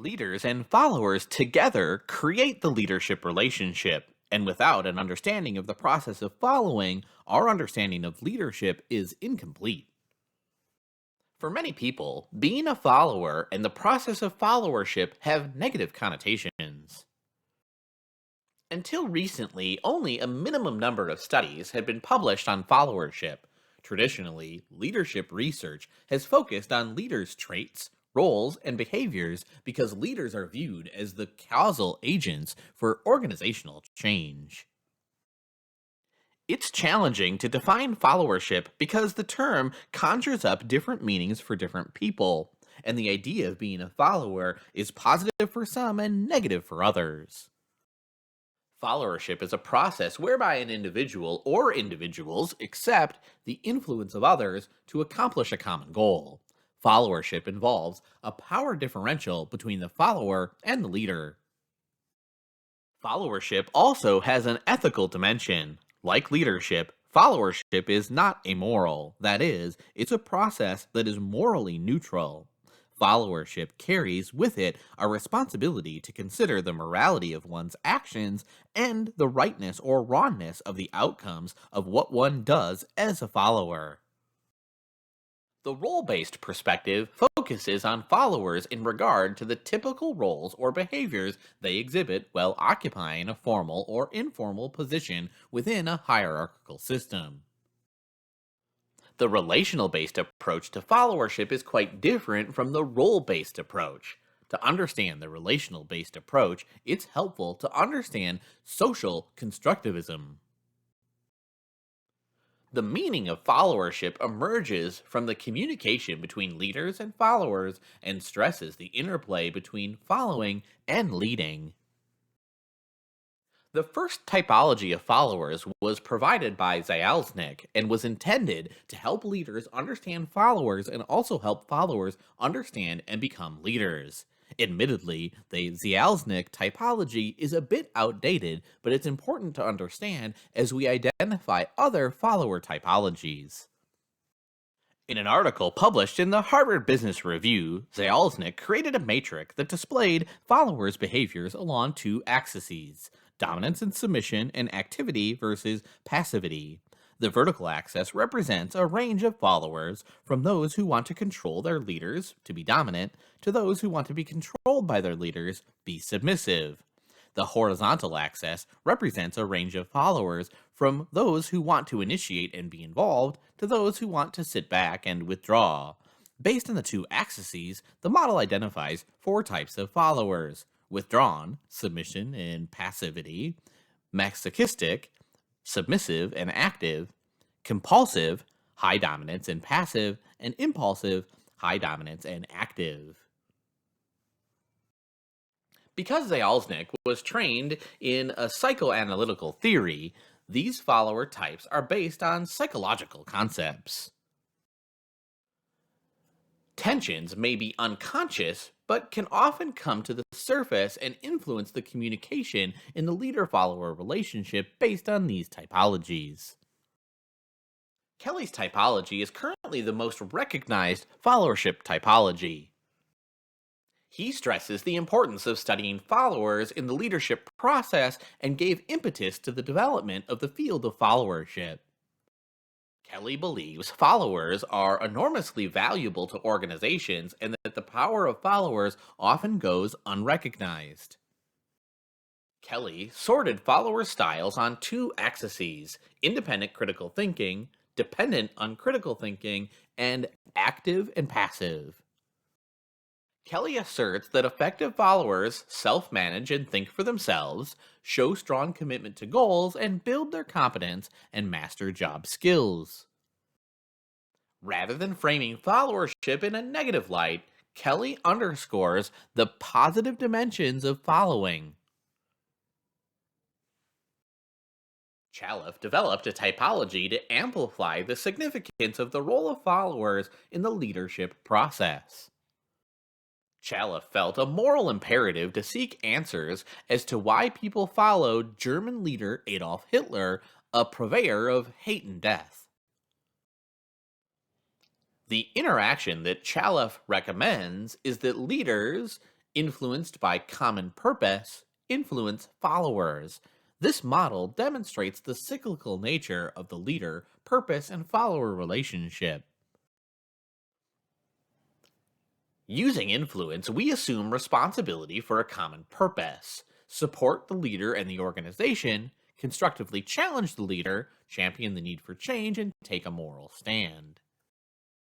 Leaders and followers together create the leadership relationship, and without an understanding of the process of following, our understanding of leadership is incomplete. For many people, being a follower and the process of followership have negative connotations. Until recently, only a minimum number of studies had been published on followership. Traditionally, leadership research has focused on leaders' traits, roles, and behaviors because leaders are viewed as the causal agents for organizational change. It's challenging to define followership because the term conjures up different meanings for different people, and the idea of being a follower is positive for some and negative for others. Followership is a process whereby an individual or individuals accept the influence of others to accomplish a common goal. Followership involves a power differential between the follower and the leader. Followership also has an ethical dimension. Like leadership, followership is not amoral. That is, it's a process that is morally neutral. Followership carries with it a responsibility to consider the morality of one's actions and the rightness or wrongness of the outcomes of what one does as a follower. The role based perspective focuses on followers in regard to the typical roles or behaviors they exhibit while occupying a formal or informal position within a hierarchical system. The relational based approach to followership is quite different from the role based approach. To understand the relational based approach, it's helpful to understand social constructivism. The meaning of followership emerges from the communication between leaders and followers and stresses the interplay between following and leading. The first typology of followers was provided by Zalesnik and was intended to help leaders understand followers and also help followers understand and become leaders. Admittedly, the Zalesnik typology is a bit outdated, but it's important to understand as we identify other follower typologies. In an article published in the Harvard Business Review, Zalesnik created a matrix that displayed followers' behaviors along two axes: dominance and submission, and activity versus passivity. The vertical axis represents a range of followers, from those who want to control their leaders, to be dominant, to those who want to be controlled by their leaders, be submissive. The horizontal axis represents a range of followers, from those who want to initiate and be involved to those who want to sit back and withdraw. Based on the two axes, the model identifies four types of followers: withdrawn, submission and passivity; masochistic, submissive and active; compulsive, high dominance and passive; and impulsive, high dominance and active. Because Zalesnik was trained in a psychoanalytical theory, these follower types are based on psychological concepts. Tensions may be unconscious, but can often come to the surface and influence the communication in the leader follower relationship based on these typologies. Kelly's typology is currently the most recognized followership typology. He stresses the importance of studying followers in the leadership process and gave impetus to the development of the field of followership. Kelly believes followers are enormously valuable to organizations and that the power of followers often goes unrecognized. Kelly sorted follower styles on two axes: independent critical thinking, dependent uncritical thinking, and active and passive. Kelly asserts that effective followers self manage and think for themselves, show strong commitment to goals, and build their competence and master job skills. Rather than framing followership in a negative light, Kelly underscores the positive dimensions of following. Chalif developed a typology to amplify the significance of the role of followers in the leadership process. Chalif felt a moral imperative to seek answers as to why people followed German leader Adolf Hitler, a purveyor of hate and death. The interaction that Chalif recommends is that leaders Influenced by common purpose, influence followers. This model demonstrates the cyclical nature of the leader, purpose, and follower relationship. Using influence, we assume responsibility for a common purpose, support the leader and the organization, constructively challenge the leader, champion the need for change, and take a moral stand.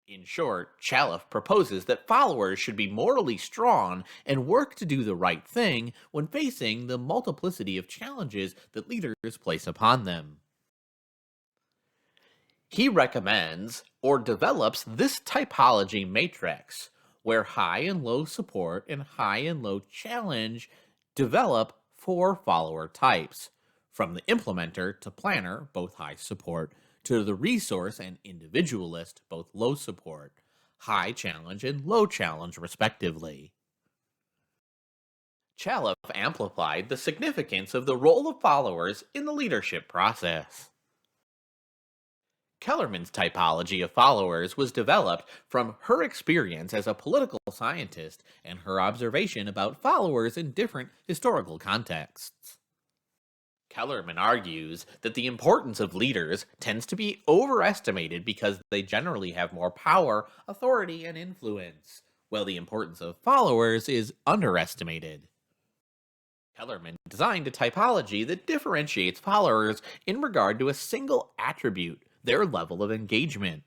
In short, Chalif proposes that followers should be morally strong and work to do the right thing when facing the multiplicity of challenges that leaders place upon them. He recommends or develops this typology matrix, where high and low support and high and low challenge develop four follower types, from the implementer to planner, both high support, to the resource and individualist, both low support, high challenge and low challenge, respectively. Chalif amplified the significance of the role of followers in the leadership process. Kellerman's typology of followers was developed from her experience as a political scientist and her observation about followers in different historical contexts. Kellerman argues that the importance of leaders tends to be overestimated because they generally have more power, authority, and influence, while the importance of followers is underestimated. Kellerman designed a typology that differentiates followers in regard to a single attribute, their level of engagement.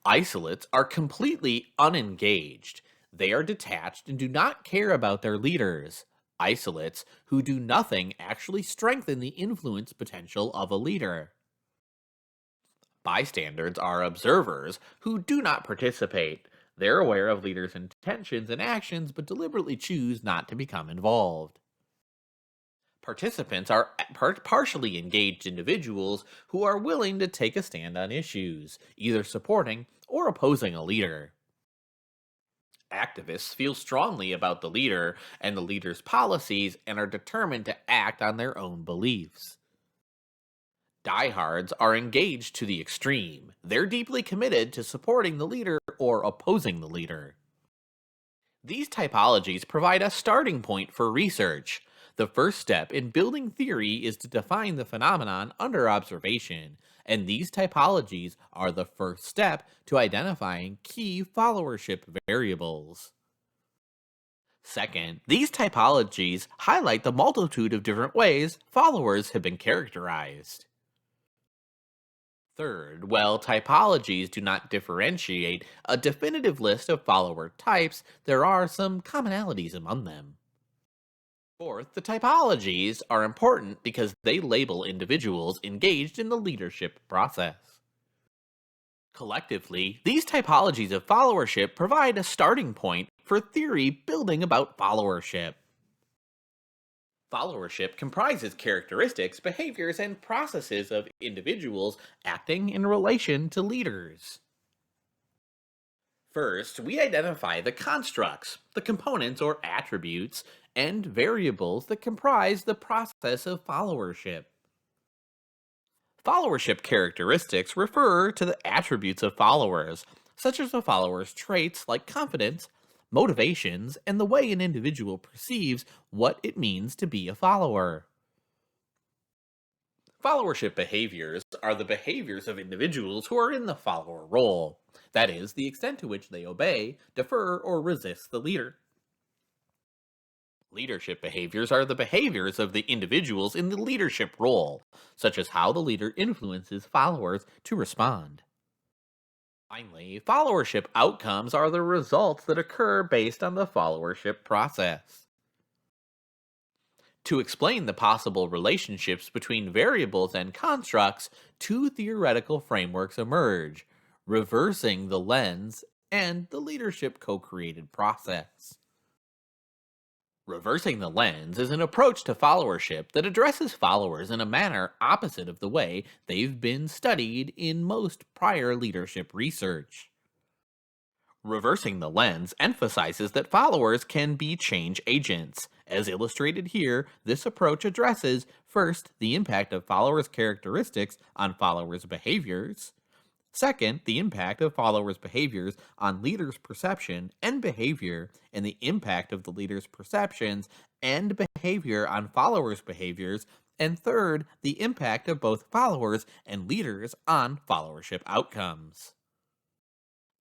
Isolates are completely unengaged. They are detached and do not care about their leaders. Isolates who do nothing actually strengthen the influence potential of a leader. Bystanders are observers who do not participate. They're aware of leaders' intentions and actions but deliberately choose not to become involved. Participants are partially engaged individuals who are willing to take a stand on issues, either supporting or opposing a leader. Activists feel strongly about the leader and the leader's policies and are determined to act on their own beliefs. Diehards are engaged to the extreme. They're deeply committed to supporting the leader or opposing the leader. These typologies provide a starting point for research. The first step in building theory is to define the phenomenon under observation, and these typologies are the first step to identifying key followership variables. Second, these typologies highlight the multitude of different ways followers have been characterized. Third, while typologies do not differentiate a definitive list of follower types, there are some commonalities among them. Fourth, the typologies are important because they label individuals engaged in the leadership process. Collectively, these typologies of followership provide a starting point for theory building about followership. Followership comprises characteristics, behaviors, and processes of individuals acting in relation to leaders. First, we identify the constructs, the components or attributes, and variables that comprise the process of followership. Followership characteristics refer to the attributes of followers, such as a follower's traits like confidence, motivations, and the way an individual perceives what it means to be a follower. Followership behaviors are the behaviors of individuals who are in the follower role, that is, the extent to which they obey, defer, or resist the leader. Leadership behaviors are the behaviors of the individuals in the leadership role, such as how the leader influences followers to respond. Finally, followership outcomes are the results that occur based on the followership process. To explain the possible relationships between variables and constructs, two theoretical frameworks emerge: reversing the lens and the leadership co-created process. Reversing the lens is an approach to followership that addresses followers in a manner opposite of the way they've been studied in most prior leadership research. Reversing the lens emphasizes that followers can be change agents. As illustrated here, this approach addresses, first, the impact of followers' characteristics on followers' behaviors, Second, the impact of followers' behaviors on leaders' perception and behavior, and the impact of the leader's perceptions and behavior on followers' behaviors. And third, the impact of both followers and leaders on followership outcomes.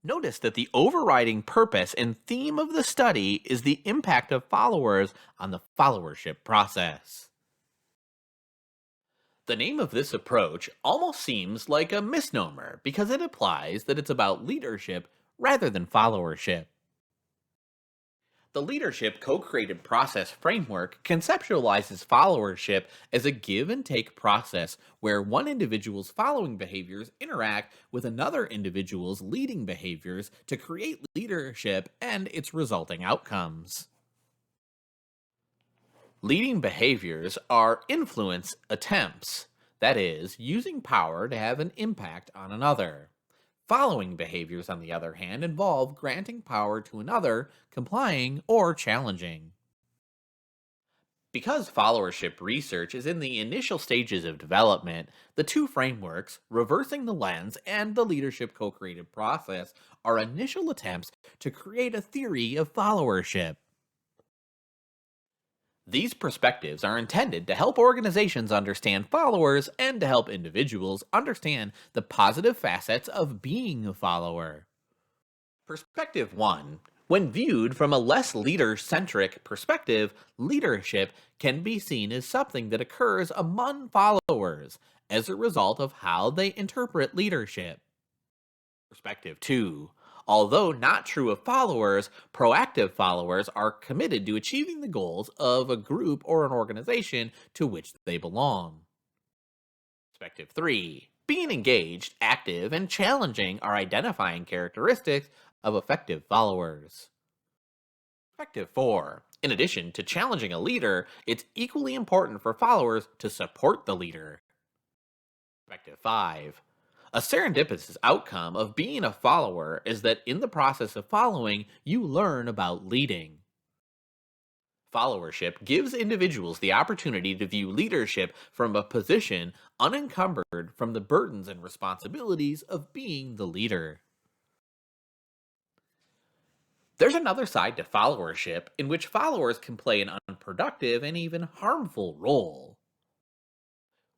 Notice that the overriding purpose and theme of the study is the impact of followers on the followership process. The name of this approach almost seems like a misnomer because it implies that it's about leadership rather than followership. The leadership co created process framework conceptualizes followership as a give and take process where one individual's following behaviors interact with another individual's leading behaviors to create leadership and its resulting outcomes. Leading behaviors are influence attempts, that is, using power to have an impact on another. Following behaviors, on the other hand, involve granting power to another, complying, or challenging. Because followership research is in the initial stages of development, the two frameworks, reversing the lens and the leadership co creative process, are initial attempts to create a theory of followership. These perspectives are intended to help organizations understand followers and to help individuals understand the positive facets of being a follower. Perspective 1. When viewed from a less leader centric perspective, leadership can be seen as something that occurs among followers as a result of how they interpret leadership. Perspective 2. Although not true of followers, proactive followers are committed to achieving the goals of a group or an organization to which they belong. Perspective 3. Being engaged, active, and challenging are identifying characteristics of effective followers. Perspective 4. In addition to challenging a leader, it's equally important for followers to support the leader. Perspective 5. A serendipitous outcome of being a follower is that in the process of following, you learn about leading. Followership gives individuals the opportunity to view leadership from a position unencumbered from the burdens and responsibilities of being the leader. There's another side to followership in which followers can play an unproductive and even harmful role.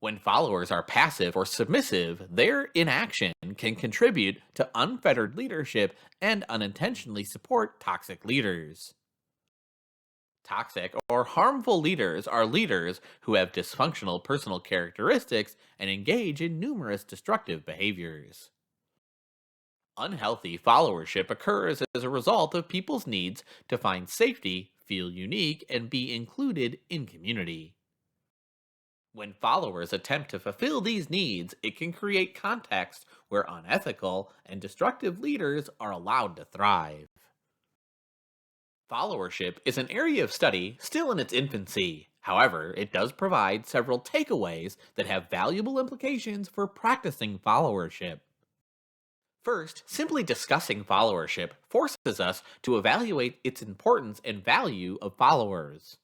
When followers are passive or submissive, their inaction can contribute to unfettered leadership and unintentionally support toxic leaders. Toxic or harmful leaders are leaders who have dysfunctional personal characteristics and engage in numerous destructive behaviors. Unhealthy followership occurs as a result of people's needs to find safety, feel unique, and be included in community. When followers attempt to fulfill these needs, it can create context where unethical and destructive leaders are allowed to thrive. Followership is an area of study still in its infancy. However, it does provide several takeaways that have valuable implications for practicing followership. First, simply discussing followership forces us to evaluate its importance and value of followers.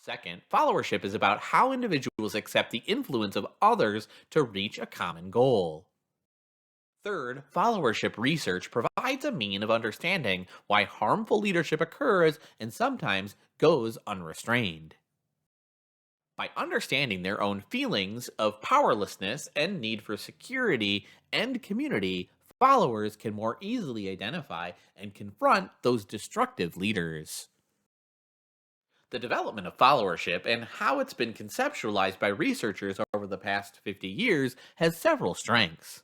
Second, followership is about how individuals accept the influence of others to reach a common goal. Third, followership research provides a mean of understanding why harmful leadership occurs and sometimes goes unrestrained. By understanding their own feelings of powerlessness and need for security and community, followers can more easily identify and confront those destructive leaders. The development of followership and how it's been conceptualized by researchers over the past 50 years has several strengths.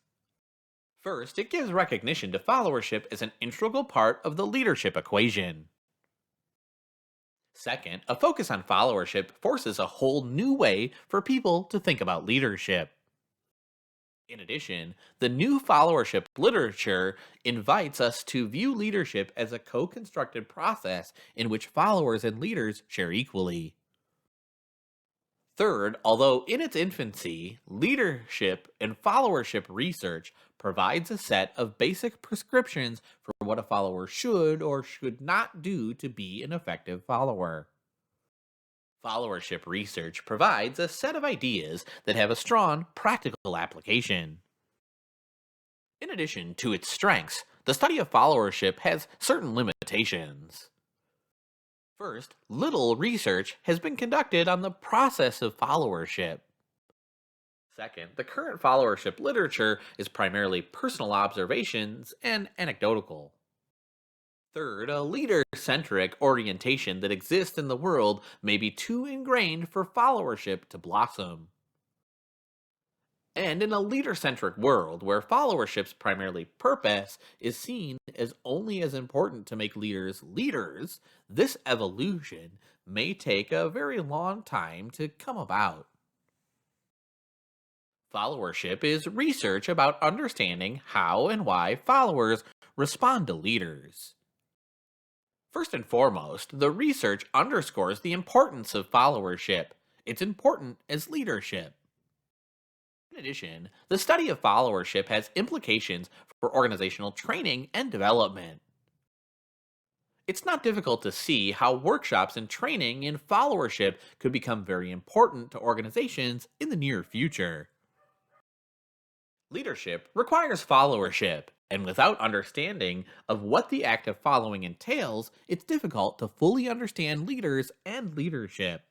First, it gives recognition to followership as an integral part of the leadership equation. Second, a focus on followership forces a whole new way for people to think about leadership. In addition, the new followership literature invites us to view leadership as a co constructed process in which followers and leaders share equally. Third, although in its infancy, leadership and followership research provides a set of basic prescriptions for what a follower should or should not do to be an effective follower. Followership research provides a set of ideas that have a strong practical application. In addition to its strengths, the study of followership has certain limitations. First, little research has been conducted on the process of followership. Second, the current followership literature is primarily personal observations and anecdotal. Third, a leader centric orientation that exists in the world may be too ingrained for followership to blossom. And in a leader centric world where followership's primarily purpose is seen as only as important to make leaders leaders, this evolution may take a very long time to come about. Followership is research about understanding how and why followers respond to leaders. First and foremost, the research underscores the importance of followership. It's important as leadership. In addition, the study of followership has implications for organizational training and development. It's not difficult to see how workshops and training in followership could become very important to organizations in the near future. Leadership requires followership, and without understanding of what the act of following entails, it's difficult to fully understand leaders and leadership.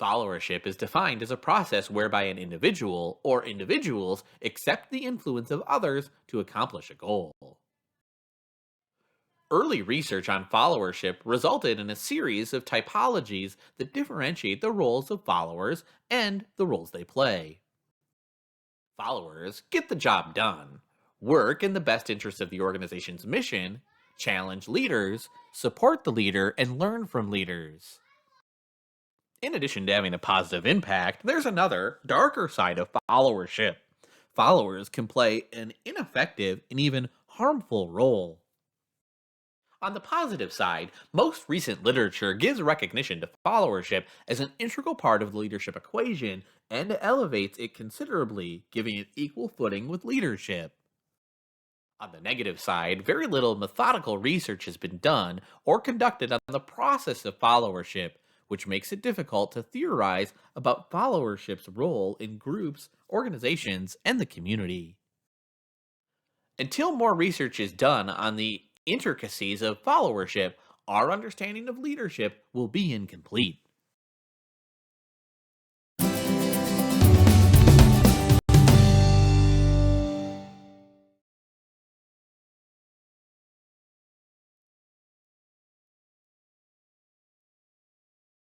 Followership is defined as a process whereby an individual or individuals accept the influence of others to accomplish a goal. Early research on followership resulted in a series of typologies that differentiate the roles of followers and the roles they play. Followers get the job done, work in the best interest of the organization's mission, challenge leaders, support the leader, and learn from leaders. In addition to having a positive impact, there's another, darker side of followership. Followers can play an ineffective and even harmful role. On the positive side, most recent literature gives recognition to followership as an integral part of the leadership equation and elevates it considerably, giving it equal footing with leadership. On the negative side, very little methodical research has been done or conducted on the process of followership, which makes it difficult to theorize about followership's role in groups, organizations, and the community. Until more research is done on the intricacies of followership, our understanding of leadership will be incomplete.